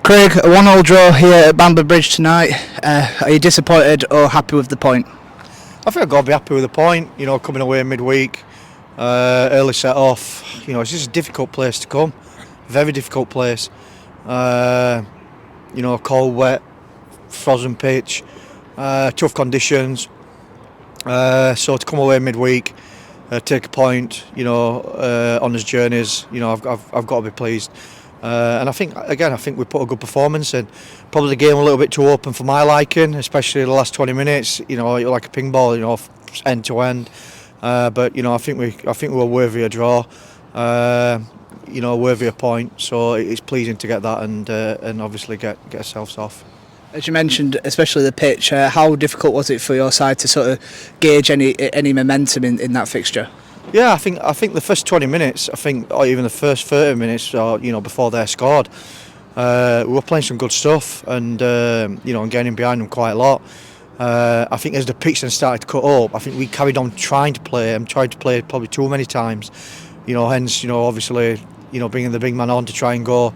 Craig, a 1-1 draw here at Bamber Bridge tonight. Are you disappointed or happy with the point? I think I've got to be happy with the point. Coming away midweek, early set off. It's just a difficult place to come. Very difficult place. Cold, wet, frozen pitch, tough conditions. So to come away midweek, take a point, on his journeys, I've got to be pleased. And I think we put a good performance in. Probably the game a little bit too open for my liking, especially the last 20 minutes. Like a ping ball, end to end. But I think we were worthy a draw. Worthy a point. So it's pleasing to get that and obviously get ourselves off. As you mentioned, especially the pitch, how difficult was it for your side to sort of gauge any momentum in that fixture? Yeah, I think the first 20 minutes, or even the first 30 minutes, before they scored, we were playing some good stuff and and getting behind them quite a lot. I think as the pitch then started to cut up, I think we carried on trying to play probably too many times. Hence, obviously, bringing the big man on to try and go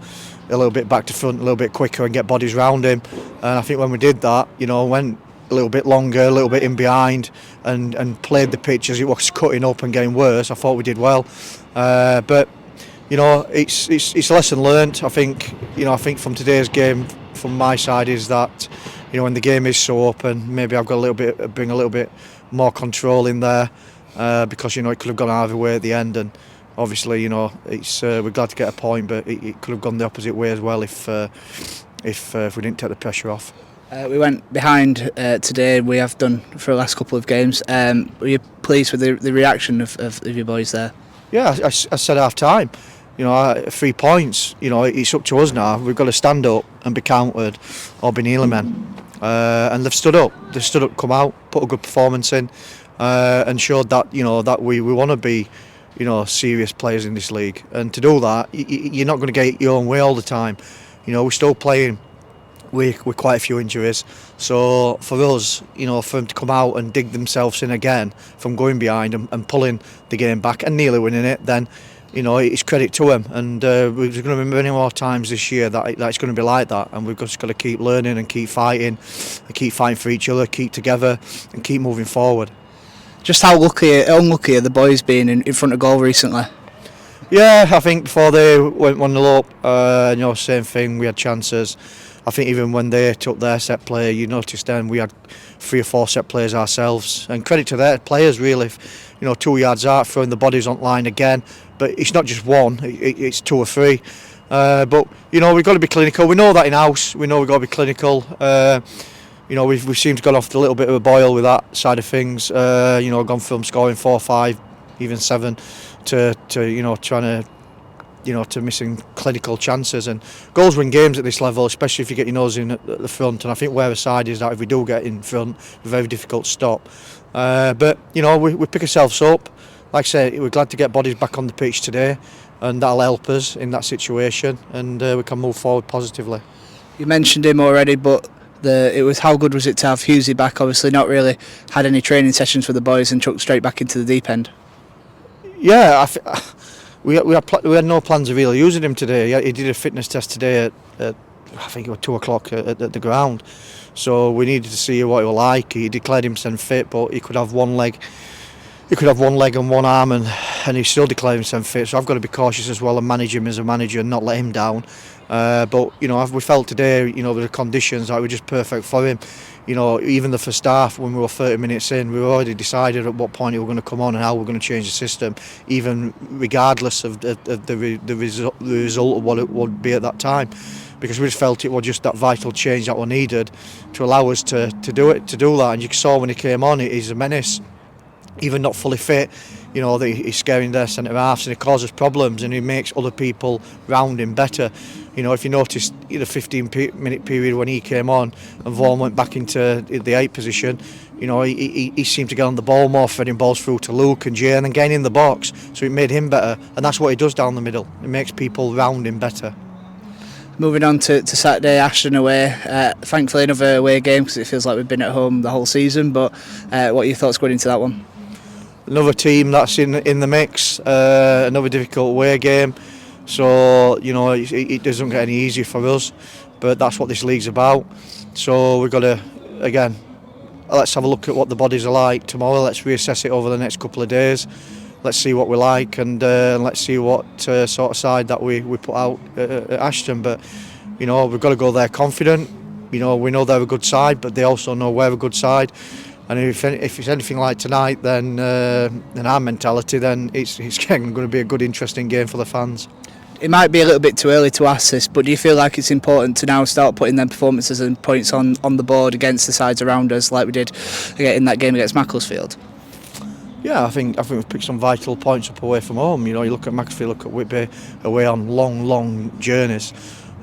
a little bit back to front, a little bit quicker and get bodies round him. And I think when we did that, went a little bit longer, a little bit in behind, and played the pitch as it was cutting up and getting worse. I thought we did well, but it's a lesson learnt. I think from today's game, from my side, is that when the game is so open, maybe I've got bring a little bit more control in there, because it could have gone either way at the end, and obviously it's we're glad to get a point, but it could have gone the opposite way as well if we didn't take the pressure off. We went behind today. We have done for the last couple of games. Were you pleased with the reaction of your boys there? Yeah, I said half time. 3 points. It's up to us now. We've got to stand up and be countered, or be kneeling men. And they've stood up. They've stood up, come out, put a good performance in, and showed that that we want to be serious players in this league. And to do that, you're not going to get your own way all the time. We're still playing with quite a few injuries, so for us, for them to come out and dig themselves in again from going behind and pulling the game back and nearly winning it, then it's credit to them. And we're going to be many more times this year that it's going to be like that, and we've just got to keep learning and keep fighting for each other, keep together and keep moving forward. Just how unlucky are the boys being in front of goal recently? Yeah, I think before they went 1-0 up, same thing, we had chances. I think even when they took their set play, you noticed then we had 3 or 4 set plays ourselves. And credit to their players, really. 2 yards out, throwing the bodies on line again. But it's not just one; it's 2 or 3. But we've got to be clinical. We know that in house. We know we've got to be clinical. We've seemed to gone off a little bit of a boil with that side of things. Gone from scoring 4, 5, even 7, to trying to. To missing clinical chances, and goals win games at this level, especially if you get your nose in at the front. And I think where the side is that if we do get in front, it's very difficult to stop. But we pick ourselves up. Like I say, we're glad to get bodies back on the pitch today, and that'll help us in that situation, and we can move forward positively. You mentioned him already, but how good was it to have Hughesy back? Obviously, not really had any training sessions with the boys and chucked straight back into the deep end. Yeah, We had no plans of really using him today. He did a fitness test today at I think it was 2 o'clock at the ground. So we needed to see what he was like. He declared himself fit, but he could have one leg. He could have one leg and one arm, and he still declared himself fit. So I've got to be cautious as well and manage him as a manager and not let him down. But we felt today, with the conditions, that were just perfect for him. Even the first half, when we were 30 minutes in, we were already decided at what point he was going to come on and how we were going to change the system, even regardless of the result of what it would be at that time, because we just felt it was just that vital change that we needed to allow us to do that. And you saw when he came on, he's a menace. Even not fully fit, that he's scaring their centre halves and he causes problems and he makes other people round him better. If you noticed in the 15-minute period when he came on and Vaughan went back into the 8 position, he seemed to get on the ball more, threading balls through to Luke and Jay and then getting in the box, so it made him better, and that's what he does down the middle. It makes people round him better. Moving on to Saturday, Ashton away. Thankfully another away game, because it feels like we've been at home the whole season, but what are your thoughts going into that one? Another team that's in the mix, another difficult away game. So it doesn't get any easier for us, but that's what this league's about. So we've got to, again, let's have a look at what the bodies are like tomorrow. Let's reassess it over the next couple of days. Let's see what we like, and let's see what sort of side that we put out at Ashton. But we've got to go there confident. We know they're a good side, but they also know we're a good side. And if it's anything like tonight, then our mentality, then it's going to be a good, interesting game for the fans. It might be a little bit too early to ask this, but do you feel like it's important to now start putting them performances and points on the board against the sides around us, like we did in that game against Macclesfield? Yeah, I think we've picked some vital points up away from home. You look at Macclesfield, look at Whitby, away on long journeys.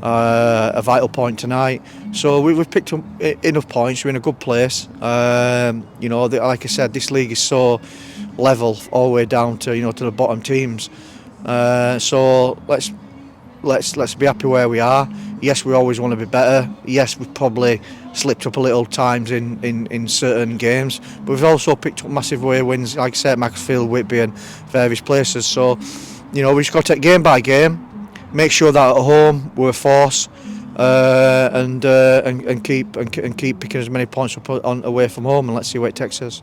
A vital point tonight. So we've picked up enough points. We're in a good place. Like I said, this league is so level all the way down to to the bottom teams. So let's be happy where we are. Yes, we always want to be better. Yes, we've probably slipped up a little times in certain games, but we've also picked up massive away wins, like I said, Macclesfield, Whitby and various places. So we just got to take game by game, make sure that at home we're a force, and keep picking as many points up on away from home, and let's see where it takes us.